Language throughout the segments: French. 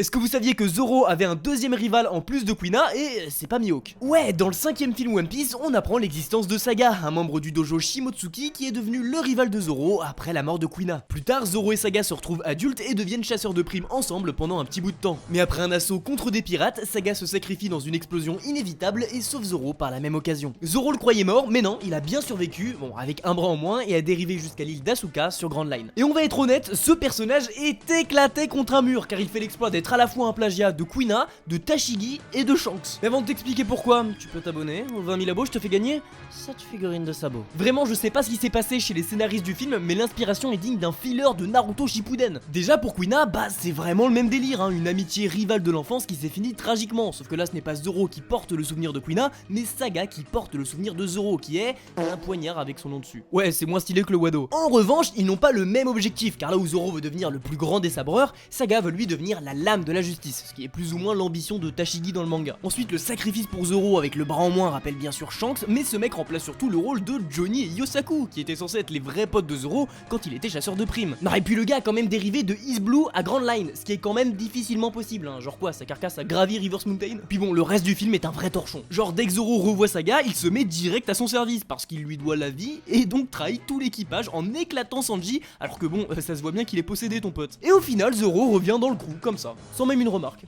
Est-ce que vous saviez que Zoro avait un deuxième rival en plus de Kuina et c'est pas Mihawk? Ouais, dans le 5ème film One Piece, on apprend l'existence de Saga, un membre du dojo Shimotsuki qui est devenu le rival de Zoro après la mort de Kuina. Plus tard, Zoro et Saga se retrouvent adultes et deviennent chasseurs de primes ensemble pendant un petit bout de temps. Mais après un assaut contre des pirates, Saga se sacrifie dans une explosion inévitable et sauve Zoro par la même occasion. Zoro le croyait mort, mais non, il a bien survécu, bon avec un bras en moins et a dérivé jusqu'à l'île d'Asuka sur Grand Line. Et on va être honnête, ce personnage est éclaté contre un mur car il fait l'exploit d'être à la fois un plagiat de Kuina, de Tashigi et de Shanks. Mais avant de t'expliquer pourquoi, tu peux t'abonner, 20 000 abos je te fais gagner cette figurine de sabot. Vraiment je sais pas ce qui s'est passé chez les scénaristes du film, mais l'inspiration est digne d'un filler de Naruto Shippuden. Déjà pour Kuina, bah c'est vraiment le même délire, une amitié rivale de l'enfance qui s'est finie tragiquement, sauf que là ce n'est pas Zoro qui porte le souvenir de Kuina, mais Saga qui porte le souvenir de Zoro, qui est un poignard avec son nom dessus. Ouais, c'est moins stylé que le Wado. En revanche, ils n'ont pas le même objectif, car là où Zoro veut devenir le plus grand des sabreurs, Saga veut lui devenir la lame de la justice, ce qui est plus ou moins l'ambition de Tashigi dans le manga. Ensuite, le sacrifice pour Zoro avec le bras en moins rappelle bien sûr Shanks, mais ce mec remplace surtout le rôle de Johnny et Yosaku, qui étaient censés être les vrais potes de Zoro quand il était chasseur de primes. Non, et puis le gars a quand même dérivé de East Blue à Grand Line, ce qui est quand même difficilement possible, genre quoi, sa carcasse a gravi Reverse Mountain. Puis bon, le reste du film est un vrai torchon. Genre dès que Zoro revoit Saga, il se met direct à son service, parce qu'il lui doit la vie, et donc trahit tout l'équipage en éclatant Sanji, alors que bon, ça se voit bien qu'il est possédé ton pote. Et au final, Zoro revient dans le crew, comme ça, sans même une remarque.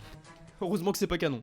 Heureusement que c'est pas canon.